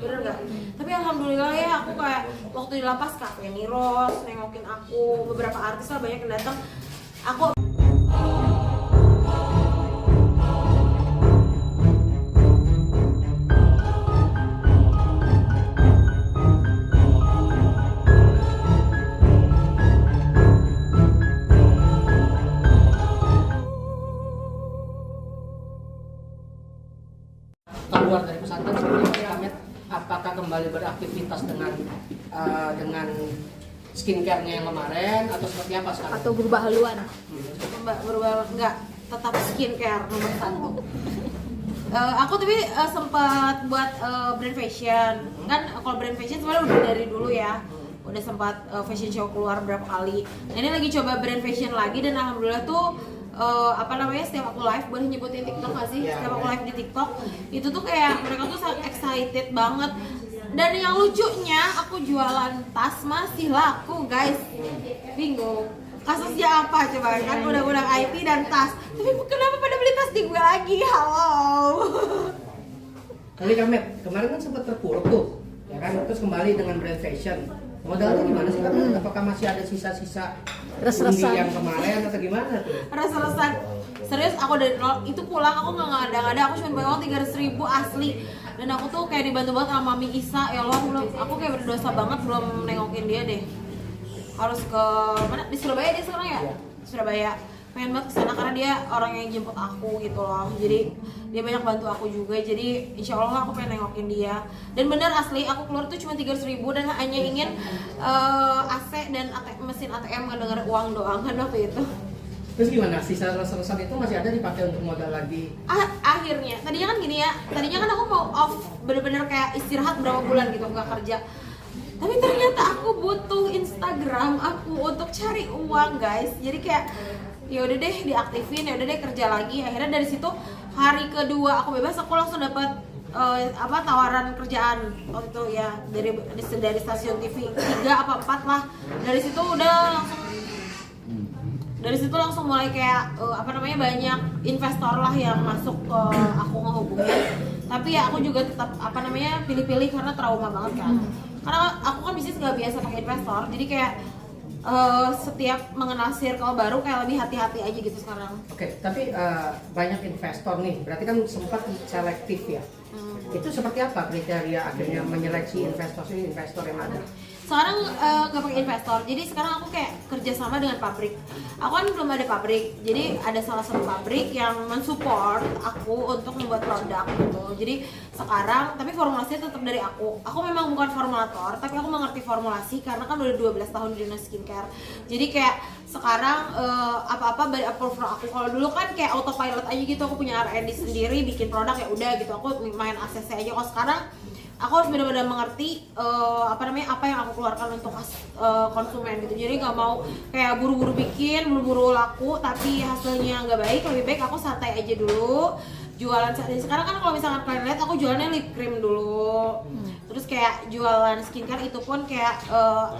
bener nggak? Tapi alhamdulillah ya, aku kayak waktu di lapas Kak Feni Rose nengokin aku, beberapa artis lah banyak yang datang. Aku keluar dari pesantren seperti kami, apakah kembali beraktivitas dengan skincare-nya yang kemarin atau seperti apa sekarang? Atau berubah haluan? berubah enggak, tetap skincare nomor 1. Aku tapi sempat buat brand fashion. Kan kalau brand fashion sebenarnya udah dari dulu ya. Udah sempat fashion show keluar berapa kali. Nah, ini lagi coba brand fashion lagi dan alhamdulillah tuh setiap aku live, boleh nyebutin TikTok nggak sih? Setiap aku live di TikTok itu tuh kayak mereka tuh sangat excited banget. Dan yang lucunya aku jualan tas masih laku guys. Bingung kasusnya apa coba kan, undang-undang IT dan tas, tapi kenapa pada beli tas di gue lagi? Halo. Kali Kamet, kemarin kan sempat terpuruk tuh, ya kan? Terus kembali dengan brand fashion. Modalnya gimana sih Kamet? Apakah masih ada sisa-sisa undi yang kemarin atau gimana tuh? Rasa-rasan. Serius aku dari nol itu pulang aku nggak ngada-ngada, aku cuma bayar uang 300.000 asli. Dan aku tuh kayak dibantu banget sama Mami Isa, ya Allah aku kayak berdosa banget belum nengokin dia deh. Harus ke mana? Di Surabaya dia sekarang ya? Surabaya. Pengen banget kesana karena dia orang yang jemput aku gitu loh. Jadi dia banyak bantu aku juga. Jadi insya Allah aku pengen nengokin dia. Dan bener asli aku keluar tuh cuma 300.000 dan hanya ingin AC dan mesin ATM ngedenger uang doang kan waktu itu. Terus gimana? Sisa rasa-rasa itu masih ada dipakai untuk modal lagi? Akhirnya, tadinya kan gini ya. Tadinya kan aku mau off bener-bener kayak istirahat berapa bulan gitu nggak kerja. Tapi ternyata aku butuh Instagram aku untuk cari uang guys. Jadi kayak ya udah deh diaktifin, ya udah deh kerja lagi. Akhirnya dari situ hari kedua aku bebas, aku langsung dapat tawaran kerjaan waktu itu ya dari stasiun TV 3 apa 4 lah. Dari situ langsung mulai kayak banyak investor lah yang masuk ke aku ngehubungin. Tapi ya aku juga tetap pilih-pilih karena trauma banget kan. Karena aku kan bisnis gak biasa pakai investor, jadi kayak setiap mengenal circle baru kayak lebih hati-hati aja gitu sekarang. Oke, tapi banyak investor nih, berarti kan sempat selektif ya. Itu seperti apa kriteria akhirnya menyeleksi investor yang ada? Sekarang nggak pakai investor, jadi sekarang aku kayak kerjasama dengan pabrik. Aku kan belum ada pabrik, jadi ada salah satu pabrik yang mensupport aku untuk membuat produk gitu. Jadi sekarang, tapi formulasinya tetap dari aku. Aku memang bukan formulator, tapi aku mengerti formulasi karena kan udah 12 tahun di dunia skincare. Jadi kayak sekarang apa-apa dari approve aku. Kalau dulu kan kayak autopilot aja gitu, aku punya R&D sendiri, bikin produk ya udah gitu. Aku main ACC aja. Kalau sekarang aku harus benar-benar mengerti apa yang aku keluarkan untuk konsumen gitu. Jadi nggak mau kayak buru-buru bikin, buru-buru laku tapi hasilnya nggak baik. Lebih baik aku santai aja dulu jualan. Sekarang kan kalau misalkan kalian lihat aku jualannya lip cream dulu, terus kayak jualan skincare itu pun kayak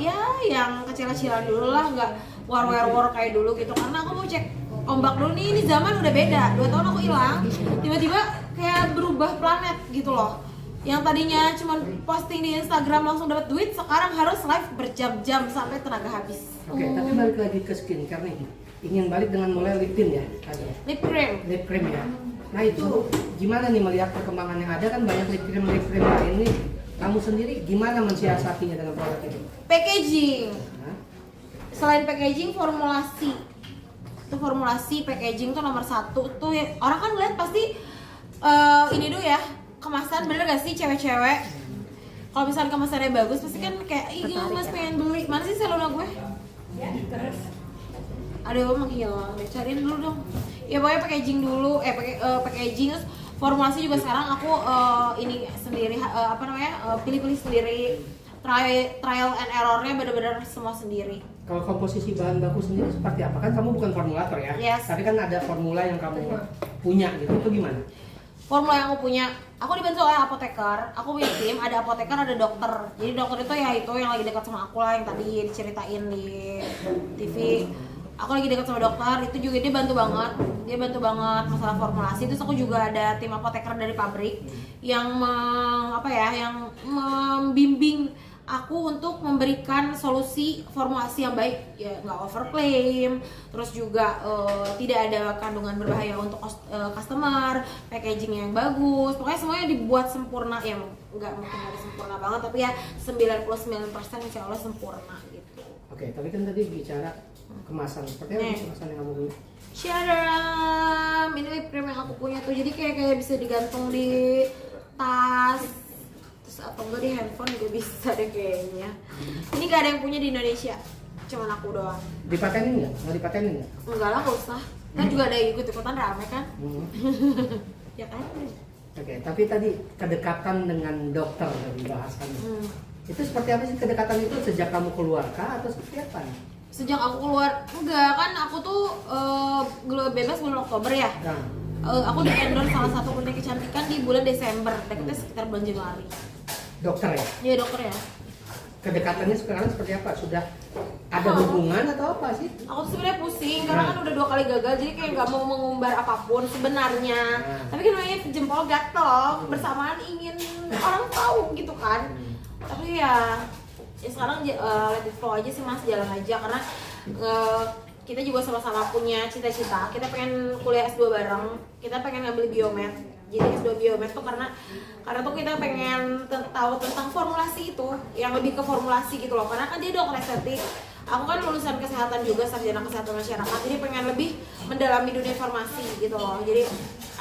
ya yang kecil-kecilan dulu lah, nggak war kayak dulu gitu. Karena aku mau cek ombak dulu nih, ini zaman udah beda. 2 tahun aku hilang, tiba-tiba kayak berubah planet gitu loh. Yang tadinya cuma posting di Instagram langsung dapat duit, sekarang harus live berjam-jam sampai tenaga habis. Oke, tapi balik lagi ke skincare nih. Ingin balik dengan mulai lip tint ya? Lip cream. Lip cream ya. Nah itu gimana nih melihat perkembangan yang ada, kan banyak lip cream lain nih. Kamu sendiri gimana mensiasatinya dengan produk ini? Packaging. Selain packaging, formulasi. Itu formulasi packaging tuh nomor 1 tuh ya. Orang kan ngeliat pasti ini dulu ya, kemasan. Bener gak sih cewek-cewek kalau misalnya kemasannya bagus pasti kan kayak iya mas pengen beli. Mana sih salona gue? Terus aduh menghilang deh, cariin dulu dong. Ya pokoknya packaging dulu, packaging. Terus formulasi juga sekarang aku ini sendiri pilih-pilih sendiri. Trial and errornya bener-bener semua sendiri. Kalau komposisi bahan baku sendiri seperti apa? Kan kamu bukan formulator ya? Yes. Tapi kan ada formula yang kamu punya gitu, itu gimana? Formula yang aku punya, aku dibantu oleh apoteker. Aku punya tim, ada apoteker, ada dokter. Jadi dokter itu ya itu yang lagi dekat sama aku lah, yang tadi diceritain di TV. aku lagi dekat sama dokter, itu juga dia bantu banget masalah formulasi. Terus aku juga ada tim apoteker dari pabrik yang yang membimbing aku untuk memberikan solusi formulasi yang baik, ya nggak overclaim, terus juga tidak ada kandungan berbahaya untuk customer, packaging yang bagus, pokoknya semuanya dibuat sempurna, ya nggak mungkin ada sempurna banget, tapi ya 99% insya Allah sempurna gitu. Oke, tapi kan tadi bicara kemasan, seperti apa kemasan yang kamu punya? Sharam, ini whipped cream yang aku punya tuh, jadi kayak bisa digantung di tas, atau enggak di handphone juga bisa deh kayaknya. Ini gak ada yang punya di Indonesia, cuman aku doang. Dipatenin nggak? Nggak dipatenin nggak? Enggak lah, gak usah. Kan juga ada yang ikut-ikutan rame kan? Ya kan? Oke, tapi tadi kedekatan dengan dokter yang dibahasannya. Itu seperti apa sih kedekatan itu sejak kamu keluar kah atau seperti apa? Sejak aku keluar, enggak kan aku tuh bebas bulan Oktober ya. Nah. Aku di endorse salah satu klinik kecantikan di bulan Desember, deketnya sekitar bulan Januari. Dokter ya? Iya dokter ya. Kedekatannya sekarang seperti apa? Sudah ada hubungan atau apa sih? Aku tuh sebenarnya pusing karena kan udah 2 kali gagal, jadi kayak nggak mau mengumbar apapun sebenarnya. Tapi kan namanya jempol gatel, bersamaan ingin orang tahu gitu kan. Tapi ya sekarang let it flow aja sih mas, jalan aja karena kita juga sama-sama punya cita-cita. Kita pengen kuliah S2 bareng, kita pengen ngambil biomed. Jadi S2 biomed tuh karena tuh kita pengen tahu tentang formulasi itu, yang lebih ke formulasi gitu loh. Karena kan dia dokter estetik, aku kan lulusan kesehatan juga, sarjana kesehatan masyarakat. Jadi pengen lebih mendalami dunia farmasi gitu loh. Jadi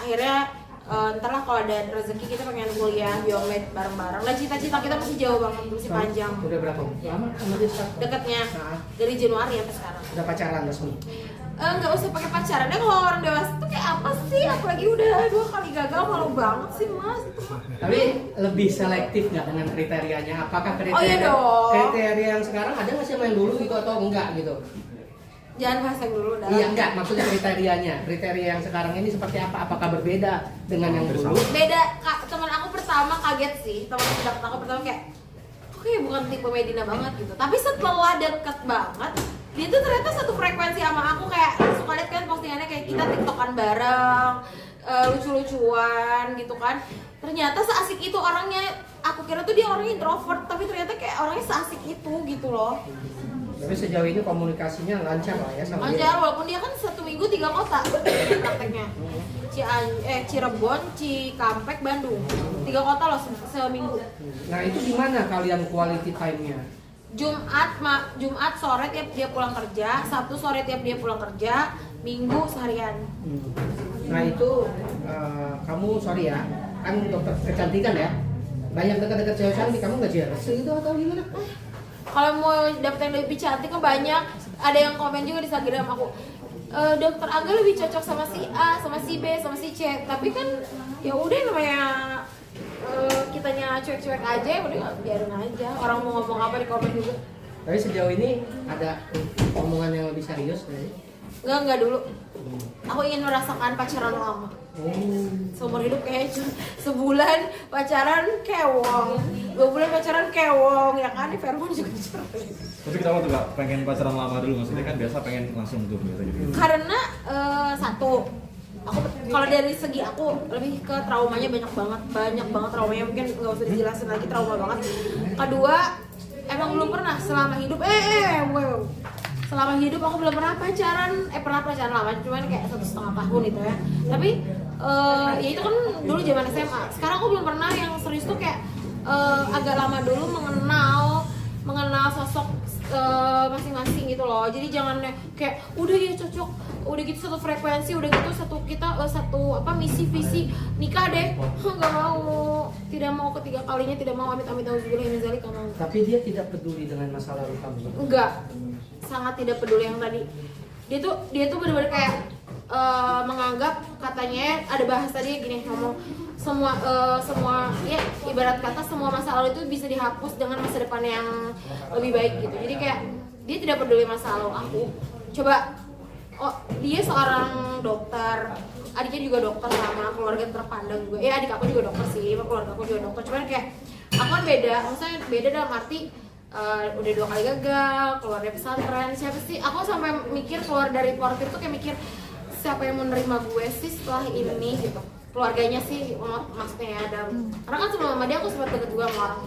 akhirnya ntar lah kalau ada rezeki kita pengen kuliah biomed bareng-bareng. Dan cita-cita kita masih jauh banget, masih panjang. Udah berapa lama sama dia start? Dekatnya dari Januari sampai sekarang. Udah pacaran resmi? Nggak usah pakai pacaran deh, kalau orang dewasa tuh kayak apa sih, apalagi udah 2 kali gagal, malu banget sih mas itu. Tapi lebih selektif nggak dengan kriterianya? Apakah kriteria yang sekarang ada nggak sih yang dulu gitu atau enggak gitu? Jangan bahas yang dulu dah. Iya enggak, maksudnya kriteria yang sekarang ini seperti apa? Apakah berbeda dengan yang dulu? Beda, teman aku pertama kaget sih, teman aku pertama kayak oke bukan tipe Medina banget gitu, tapi setelah deket banget dia tuh ternyata satu frekuensi sama aku. Kayak suka liat kan postingannya kayak kita tiktokan bareng, lucu-lucuan gitu kan. Ternyata seasik itu orangnya. Aku kira tuh dia orangnya introvert, tapi ternyata kayak orangnya seasik itu gitu loh. Tapi sejauh ini komunikasinya lancar lah ya sama lancar, walaupun dia kan 1 minggu 3 kota prakteknya. Cirebon, Cikampek, Bandung. 3 kota loh seminggu. Nah itu gimana kalian quality time-nya? Jumat sore tiap dia pulang kerja, Sabtu sore tiap dia pulang kerja, Minggu seharian. Nah itu kamu sorry ya, kan dokter kecantikan ya, banyak dekat-dekat cewek cantik, kamu nggak jealous gitu atau gimana? Kalau mau dapet yang lebih cantik kan banyak. Ada yang komen juga di Instagram aku, dokter Aga lebih cocok sama si A, sama si B, sama si C. Tapi kan ya udah namanya kitanya cuek-cuek aja, ya udah biarin aja. Orang mau ngomong apa di komen juga. Tapi sejauh ini ada omongan yang lebih serius nggak? Enggak dulu. Aku ingin merasakan pacaran lama. Seumur hidup kayak sebulan pacaran kewong, 2 bulan pacaran kewong, ya kan di Fairmont juga cerai. Tapi kenapa tuh gak pengen pacaran lama dulu? Maksudnya kan biasa pengen langsung tuh biasa gitu. Karena satu, aku kalau dari segi aku lebih ke traumanya banyak banget traumanya, mungkin nggak usah dijelasin lagi, trauma banget. Kedua, emang belum pernah selama hidup selama hidup aku belum pernah pacaran lama, cuman kayak 1,5 tahun itu ya. Tapi ya itu kan dulu zaman SMA. Sekarang aku belum pernah yang serius tuh kayak agak lama dulu mengenal sosok masing-masing gitu loh. Jadi jangan kayak udah ya cocok, udah gitu satu frekuensi, udah gitu satu misi visi nikah deh. Nggak mau, tidak mau ketiga kalinya, tidak mau amit-amit auzubillahi min dzalik. Tapi dia tidak peduli dengan masa lalu kamu. Enggak, sangat tidak peduli yang tadi. Dia tuh benar-benar kayak menganggap, katanya ada bahasa dia gini, ngomong semua ya ibarat kata semua masa lalu itu bisa dihapus dengan masa depan yang lebih baik gitu. Jadi kayak dia tidak peduli masa lalu aku. Coba, dia seorang dokter, adiknya juga dokter sama keluarga terpandang juga. Ya adik aku juga dokter sih, keluarga aku juga dokter. Cuman kayak aku kan beda, maksudnya beda dalam arti udah 2 kali gagal, keluar dari pesantren. Siapa sih? Aku sampai mikir keluar dari portir tuh kayak mikir siapa yang mau nerima gue sih setelah ini gitu. Keluarganya sih maksudnya ya ada. Karena kan sebelum sama dia aku sempat deket juga sama orang.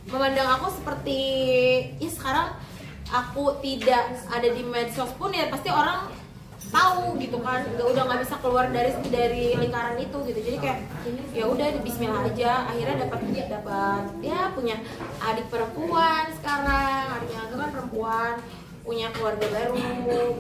Memandang aku seperti ya sekarang aku tidak ada di medsos pun ya pasti orang tahu gitu kan, udah nggak bisa keluar dari lingkaran itu gitu. Jadi kayak ya udah Bismillah aja, akhirnya dapat ya punya adik perempuan sekarang, adiknya itu kan perempuan, punya keluarga baru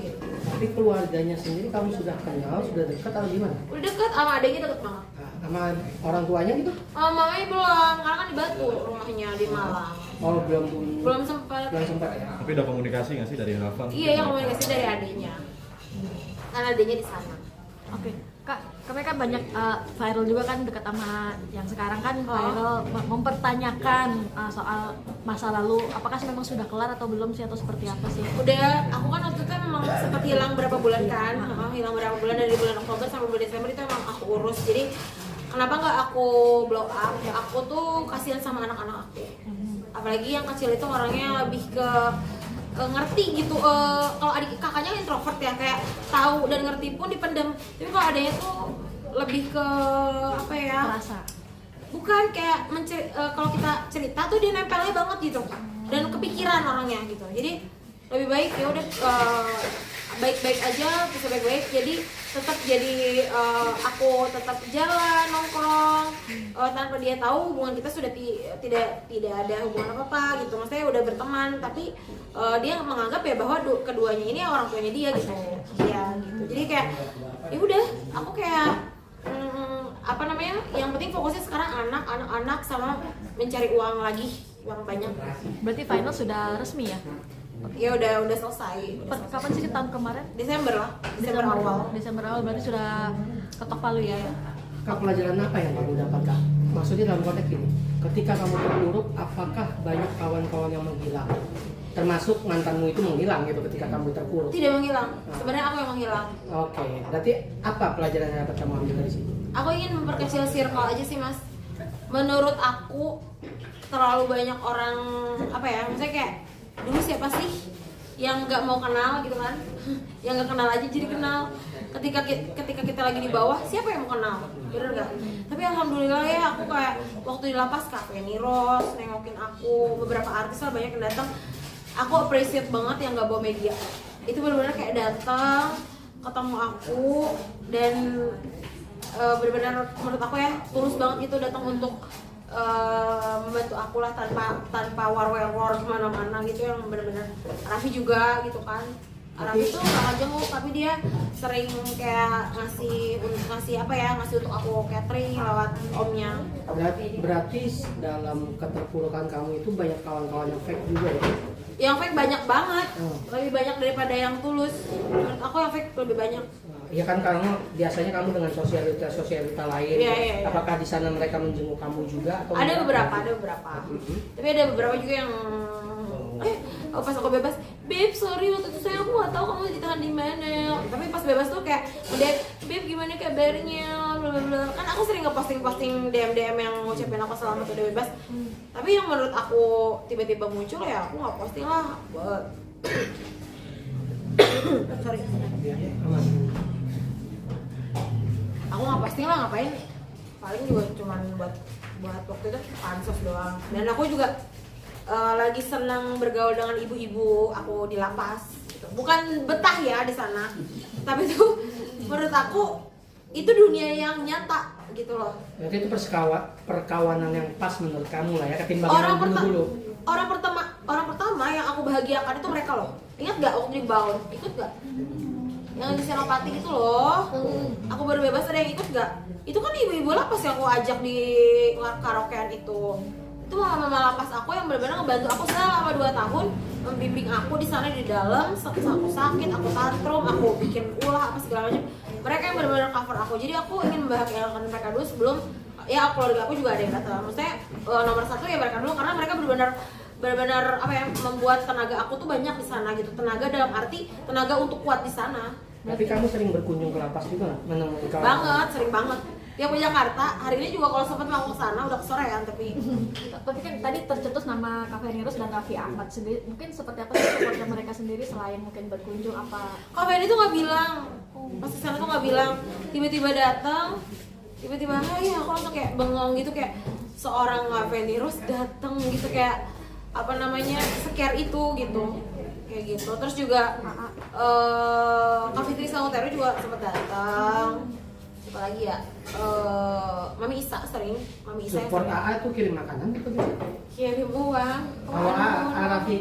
gitu. Tapi keluarganya sendiri kamu sudah kenal, sudah dekat atau gimana? Udah deket sama adiknya, deket banget. Nah, sama orang tuanya gitu? Mamanya belum, karena kan di Batu rumahnya di Malang. Oh Belum sempat. ya. Tapi udah komunikasi nggak sih dari Hafan? Iya, yang komunikasi dari adiknya. Karena adiknya di sana. Oke, Kak, kami kan banyak viral juga kan dekat sama yang sekarang kan viral mempertanyakan soal masa lalu. Apakah memang sudah kelar atau belum sih atau seperti apa sih? Udah, aku kan waktu itu memang sempat hilang berapa bulan kan. Hilang berapa bulan dari bulan Oktober sampai bulan Desember itu emang aku urus. Jadi kenapa nggak aku blow up? Aku tuh kasihan sama anak-anak aku. Apalagi yang kecil itu orangnya lebih ke ngerti gitu. Kalau adik kakaknya introvert ya, kayak tahu dan ngerti pun dipendam. Tapi kalau adanya tuh lebih ke apa ya? Merasa. Bukan kayak kalau kita cerita tuh dia nempelnya banget gitu dan kepikiran orangnya gitu. Jadi lebih baik ya udah baik-baik aja, bisa baik-baik. Jadi tetap aku tetap jalan nongkrong tanpa dia tahu hubungan kita sudah tidak ada hubungan apa-apa gitu. Maksudnya udah berteman tapi dia menganggap ya bahwa keduanya ini orang tuanya dia gitu. Ya gitu. Jadi kayak ya udah aku kayak apa namanya? Yang penting fokusnya sekarang anak sama mencari uang lagi, uang banyak. Berarti final sudah resmi ya? Ya udah selesai. Kapan sih tahun kemarin? Desember lah, Desember awal. Desember awal berarti sudah ketok palu ya? Kak, pelajaran apa yang kamu dapat, Kak? Maksudnya dalam konteks ini, ketika kamu terpuruk, apakah banyak kawan-kawan yang menghilang? Termasuk mantanmu itu menghilang gitu ketika kamu terpuruk? Tidak menghilang, sebenarnya aku yang menghilang. Oke, berarti apa pelajaran yang dapat kamu ambil dari situ? Aku ingin memperkecil circle aja sih mas. Menurut aku terlalu banyak orang apa ya, misalnya kayak dulu siapa sih yang nggak mau kenal gitu kan, yang nggak kenal aja jadi kenal. Ketika kita lagi di bawah, siapa yang mau kenal, bener nggak? Tapi alhamdulillah ya, aku kayak waktu di lapas Kak Penny Rose nengokin aku, beberapa artis lah banyak yang datang. Aku appreciate banget yang nggak bawa media. Itu benar-benar kayak datang, ketemu aku dan benar-benar menurut aku ya tulus banget gitu datang untuk membantu aku lah tanpa war kemana-mana gitu, yang benar-benar Raffi juga gitu kan. Raffi tuh gak jenguk tapi dia sering kayak ngasih apa ya, ngasih untuk aku catering lewat omnya. Berarti dalam keterpurukan kamu itu banyak kawan-kawan yang fake juga ya? Yang fake banyak banget, lebih banyak daripada yang tulus. Menurut aku yang fake lebih banyak. Iya kan, biasanya kamu dengan sosialita lain. Iya. Apakah di sana mereka menjenguk kamu juga? Atau Ada beberapa. Tapi ada beberapa juga yang pas aku bebas, Beb sorry waktu itu aku nggak tahu kamu ditahan di mana. Tapi pas bebas tuh kayak udah, Beb gimana kabarnya, bla bla bla. Kan aku sering ngeposting DM yang ngucapin aku selamat udah bebas. Tapi yang menurut aku tiba-tiba muncul ya aku nggak posting lah. Sorry. Aku nggak posting lah, ngapain? Paling juga cuman buat waktu itu pansos doang. Dan aku juga lagi senang bergaul dengan ibu-ibu aku di lapas gitu. Bukan betah ya di sana, tapi tuh menurut aku itu dunia yang nyata gitu loh. Berarti itu perkawanan yang pas menurut kamu lah ya, ketimbang yang dulu. Orang pertama yang aku bahagiakan itu mereka loh. Ingat gak waktu di Bound? Ikut gak? Yang di Senopati itu loh. Aku baru bebas, ada yang ikut gak? Itu kan ibu-ibu lapas yang aku ajak di karaokean itu. Itu mama lapas aku yang benar-benar ngebantu aku selama 2 tahun, membimbing aku di sana di dalam. Aku sakit, aku tantrum, aku bikin ulah apa segala macam. Mereka yang benar-benar cover aku. Jadi aku ingin membahagiakan mereka dulu sebelum ya keluarga aku juga ada yang datang. Maksudnya nomor 1 ya mereka dulu, karena mereka benar-benar apa ya, membuat tenaga aku tuh banyak di sana gitu. Tenaga dalam arti tenaga untuk kuat di sana. Tapi kamu sering berkunjung ke lapas juga nggak? Menemui kawan? Banget, sering banget. yang ke Jakarta. Hari ini juga kalau sempat mau ke sana udah kesorean tapi Tapi kan tadi tercetus nama Cafe Nirus dan Raffi Ahmad sendiri. Mungkin seperti apa sih supportnya mereka sendiri selain mungkin berkunjung apa? Kak Fendi tuh nggak bilang, pas kesana tuh nggak bilang, tiba-tiba datang, tiba-tiba hai, aku langsung kayak bengong gitu kayak seorang Kak Fendi Rus datang gitu kayak apa namanya scare itu gitu kayak gitu. Terus juga Kak Fitri Salutero juga sempat datang. Siapa lagi ya? Mami Isa sering, Mami Isa yang Support sering AA tuh kirim makanan gitu bisa. kirim uang. Kalau AA Raffi